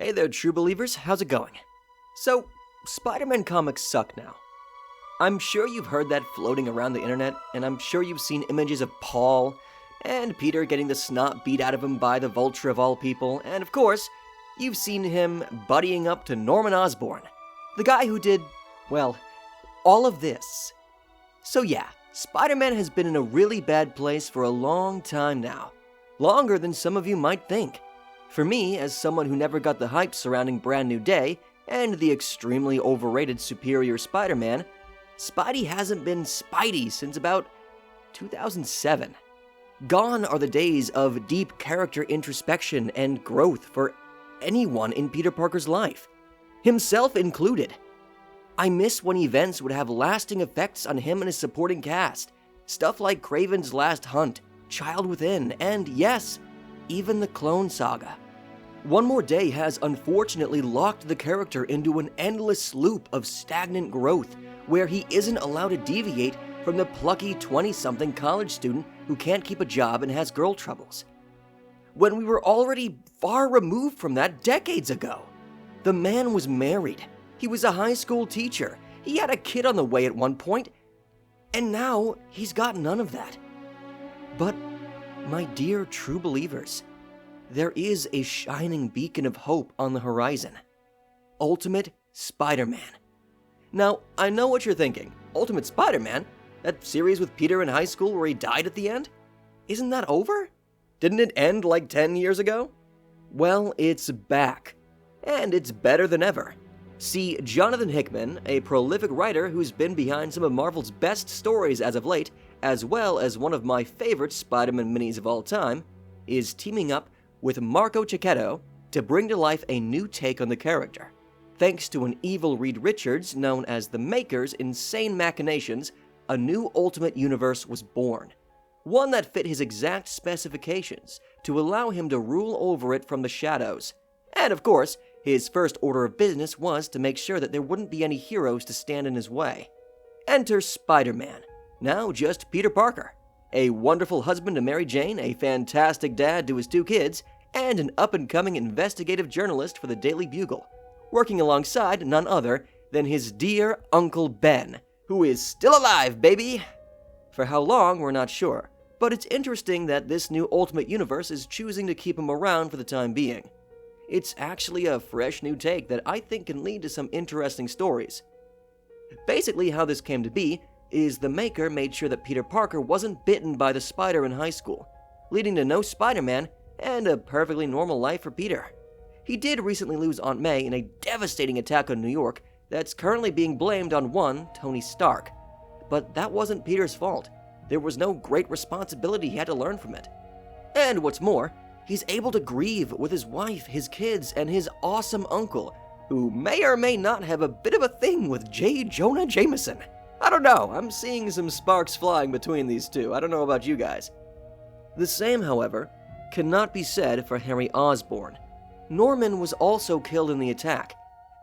Hey there, true believers, how's it going? So, Spider-Man comics suck now. I'm sure you've heard that floating around the internet, and I'm sure you've seen images of Paul and Peter getting the snot beat out of him by the Vulture of all people, and of course, you've seen him buddying up to Norman Osborn, the guy who did, well, all of this. So yeah, Spider-Man has been in a really bad place for a long time now. Longer than some of you might think. For me, as someone who never got the hype surrounding Brand New Day and the extremely overrated Superior Spider-Man, Spidey hasn't been Spidey since about 2007. Gone are the days of deep character introspection and growth for anyone in Peter Parker's life, himself included. I miss when events would have lasting effects on him and his supporting cast, stuff like Kraven's Last Hunt, Child Within, and yes, even the Clone Saga. One More Day has unfortunately locked the character into an endless loop of stagnant growth where he isn't allowed to deviate from the plucky 20-something college student who can't keep a job and has girl troubles. When we were already far removed from that decades ago. The man was married. He was a high school teacher. He had a kid on the way at one point, and now he's got none of that. But my dear true believers, there is a shining beacon of hope on the horizon. Ultimate Spider-Man. Now, I know what you're thinking. Ultimate Spider-Man? That series with Peter in high school where he died at the end? Isn't that over? Didn't it end like 10 years ago? Well, it's back. And it's better than ever. See, Jonathan Hickman, a prolific writer who's been behind some of Marvel's best stories as of late, as well as one of my favorite Spider-Man minis of all time, is teaming up with Marco Checcetto to bring to life a new take on the character. Thanks to an evil Reed Richards known as the Maker's insane machinations, a new Ultimate Universe was born. One that fit his exact specifications to allow him to rule over it from the shadows. And of course, his first order of business was to make sure that there wouldn't be any heroes to stand in his way. Enter Spider-Man, now just Peter Parker, a wonderful husband to Mary Jane, a fantastic dad to his 2 kids, and an up-and-coming investigative journalist for the Daily Bugle, working alongside none other than his dear Uncle Ben, who is still alive, baby! For how long, we're not sure, but it's interesting that this new Ultimate Universe is choosing to keep him around for the time being. It's actually a fresh new take that I think can lead to some interesting stories. Basically, how this came to be is the Maker made sure that Peter Parker wasn't bitten by the spider in high school, leading to no Spider-Man and a perfectly normal life for Peter. He did recently lose Aunt May in a devastating attack on New York that's currently being blamed on one Tony Stark. But that wasn't Peter's fault. There was no great responsibility he had to learn from it. And what's more, he's able to grieve with his wife, his kids, and his awesome uncle, who may or may not have a bit of a thing with J. Jonah Jameson. I don't know, I'm seeing some sparks flying between these two. I don't know about you guys. The same, however, cannot be said for Harry Osborn. Norman was also killed in the attack,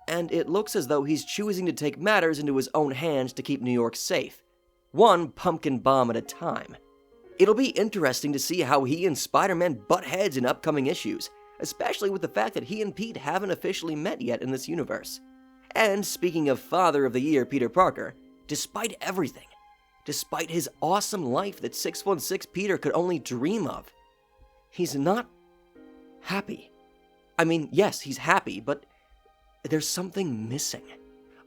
and it looks as though he's choosing to take matters into his own hands to keep New York safe, one pumpkin bomb at a time. It'll be interesting to see how he and Spider-Man butt heads in upcoming issues, especially with the fact that he and Pete haven't officially met yet in this universe. And speaking of Father of the Year Peter Parker, despite everything, despite his awesome life that 616 Peter could only dream of, he's not happy. I mean, yes, he's happy, but there's something missing.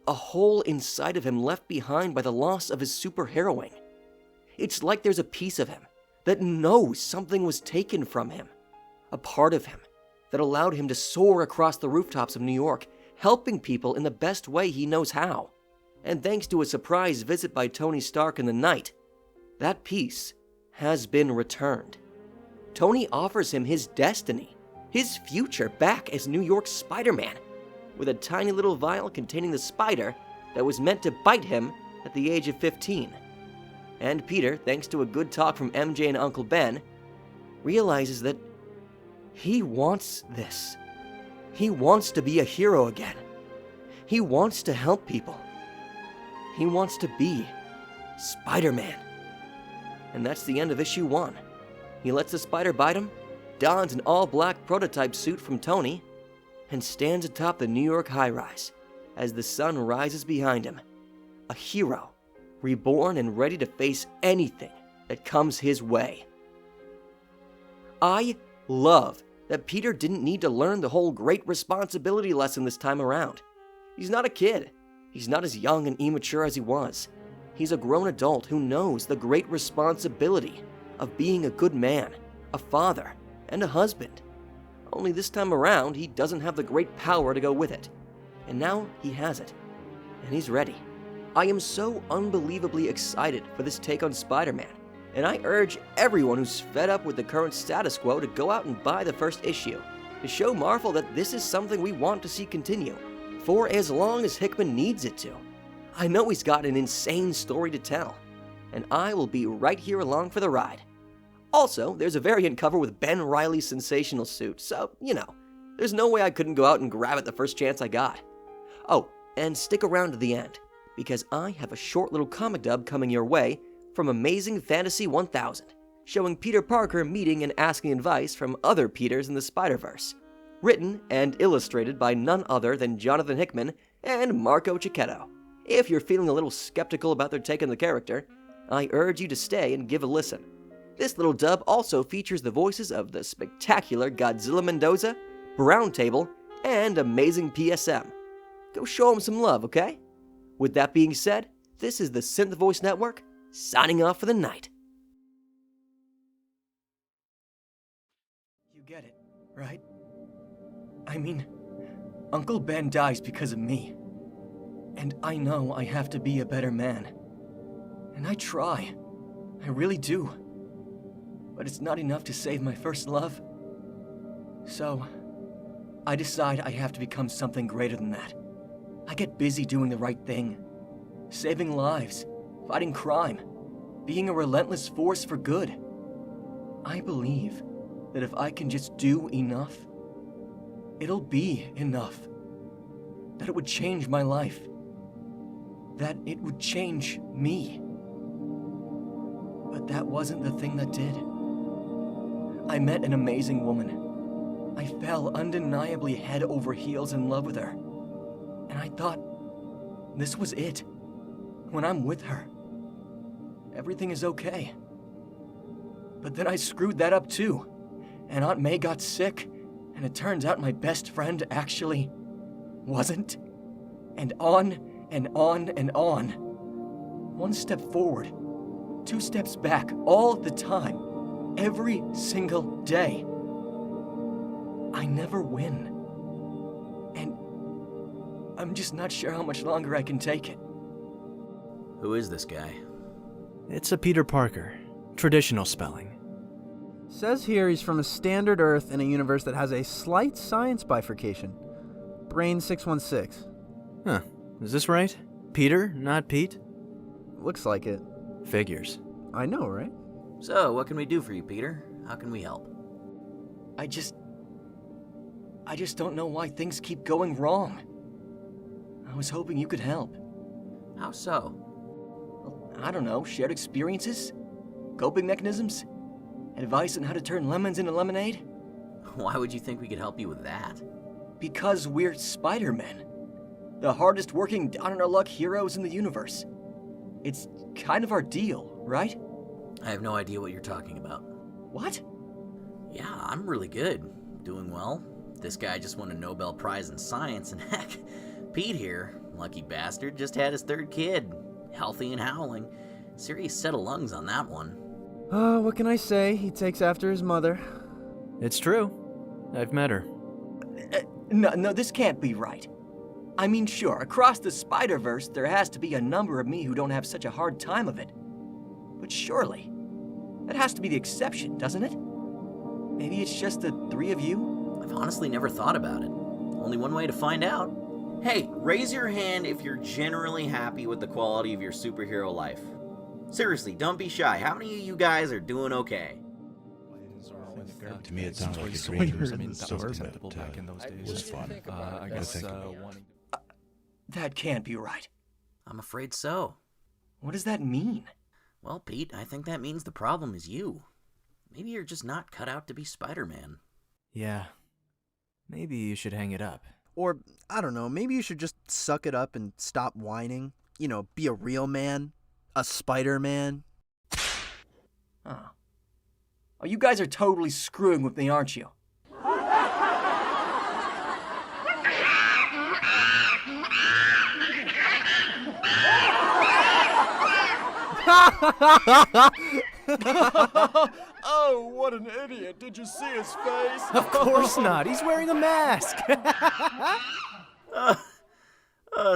A hole inside of him left behind by the loss of his superheroing. It's like there's a piece of him that knows something was taken from him. A part of him that allowed him to soar across the rooftops of New York, helping people in the best way he knows how. And thanks to a surprise visit by Tony Stark in the night, that piece has been returned. Tony offers him his destiny, his future back as New York's Spider-Man, with a tiny little vial containing the spider that was meant to bite him at the age of 15. And Peter, thanks to a good talk from MJ and Uncle Ben, realizes that he wants this. He wants to be a hero again. He wants to help people. He wants to be Spider-Man. And that's the end of issue 1. He lets the spider bite him, dons an all-black prototype suit from Tony, and stands atop the New York high-rise as the sun rises behind him. A hero, reborn and ready to face anything that comes his way. I love that Peter didn't need to learn the whole great responsibility lesson this time around. He's not a kid. He's not as young and immature as he was. He's a grown adult who knows the great responsibility of being a good man, a father, and a husband. Only this time around, he doesn't have the great power to go with it. And now he has it. And he's ready. I am so unbelievably excited for this take on Spider-Man, and I urge everyone who's fed up with the current status quo to go out and buy the first issue, to show Marvel that this is something we want to see continue, for as long as Hickman needs it to. I know he's got an insane story to tell, and I will be right here along for the ride. Also, there's a variant cover with Ben Reilly's sensational suit, so, there's no way I couldn't go out and grab it the first chance I got. Oh, and stick around to the end, because I have a short little comic dub coming your way from Amazing Fantasy 1000, showing Peter Parker meeting and asking advice from other Peters in the Spider-Verse. Written and illustrated by none other than Jonathan Hickman and Marco Checcetto. If you're feeling a little skeptical about their take on the character, I urge you to stay and give a listen. This little dub also features the voices of the spectacular Godzilla Mendoza, Brown Table, and Amazing PSM. Go show them some love, okay? With that being said, this is the Synth Voice Network, signing off for the night. You get it, right? I mean, Uncle Ben dies because of me. And I know I have to be a better man. And I try. I really do. But it's not enough to save my first love. So, I decide I have to become something greater than that. I get busy doing the right thing. Saving lives, fighting crime, being a relentless force for good. I believe that if I can just do enough, it'll be enough. That it would change my life. That it would change me. But that wasn't the thing that did. I met an amazing woman. I fell undeniably head over heels in love with her. And I thought, this was it. When I'm with her, everything is okay. But then I screwed that up too. And Aunt May got sick, and it turns out my best friend actually wasn't. And on and on and on. One step forward, 2 steps back, all the time. Every single day. I never win. And I'm just not sure how much longer I can take it. Who is this guy? It's a Peter Parker. Traditional spelling. Says here he's from a standard Earth in a universe that has a slight science bifurcation. Brain 616. Huh. Is this right? Peter, not Pete? Looks like it. Figures. I know, right? So, what can we do for you, Peter? How can we help? I just don't know why things keep going wrong. I was hoping you could help. How so? Well, I don't know, shared experiences? Coping mechanisms? Advice on how to turn lemons into lemonade? Why would you think we could help you with that? Because we're Spider-Men. The hardest working down-on-our-luck heroes in the universe. It's kind of our deal, right? I have no idea what you're talking about. What? Yeah, I'm really good. Doing well. This guy just won a Nobel Prize in Science, and heck, Pete here, lucky bastard, just had his 3rd kid. Healthy and howling. Serious set of lungs on that one. Oh, what can I say? He takes after his mother. It's true. I've met her. No, this can't be right. I mean, sure, across the Spider-Verse, there has to be a number of me who don't have such a hard time of it. But surely, that has to be the exception, doesn't it? Maybe it's just the 3 of you? I've honestly never thought about it. Only one way to find out. Hey, raise your hand if you're generally happy with the quality of your superhero life. Seriously, don't be shy. How many of you guys are doing okay? To me, it sounds like a dream. It was fun. I guess That can't be right. I'm afraid so. What does that mean? Well, Pete, I think that means the problem is you. Maybe you're just not cut out to be Spider-Man. Yeah. Maybe you should hang it up. Or, I don't know, maybe you should just suck it up and stop whining. You know, be a real man. A Spider-Man. Oh. Oh, you guys are totally screwing with me, aren't you? Oh, what an idiot. Did you see his face? Of course not. He's wearing a mask.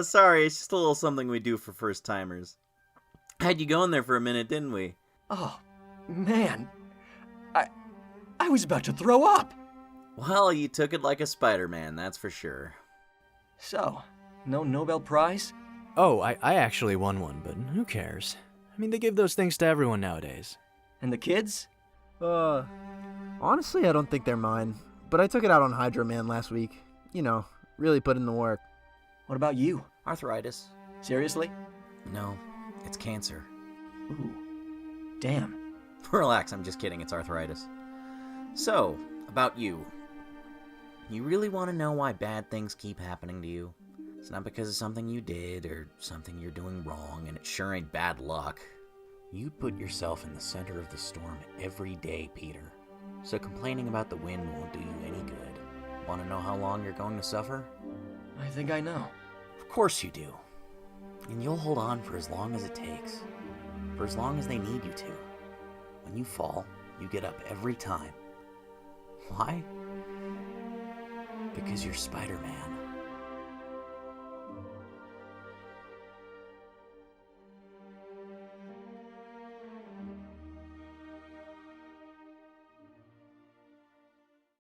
Sorry, it's just a little something we do for first-timers. Had you going there for a minute, didn't we? Oh, man. I was about to throw up. Well, you took it like a Spider-Man, that's for sure. So, no Nobel Prize? Oh, I actually won one, but who cares? I mean, they give those things to everyone nowadays. And the kids? Honestly, I don't think they're mine. But I took it out on Hydro Man last week. You know, really put in the work. What about you? Arthritis. Seriously? No, it's cancer. Ooh. Damn. Relax, I'm just kidding, it's arthritis. So, about you. You really want to know why bad things keep happening to you? It's not because of something you did or something you're doing wrong, and it sure ain't bad luck. You put yourself in the center of the storm every day, Peter. So complaining about the wind won't do you any good. Want to know how long you're going to suffer? I think I know. Of course you do. And you'll hold on for as long as it takes. For as long as they need you to. When you fall, you get up every time. Why? Because you're Spider-Man.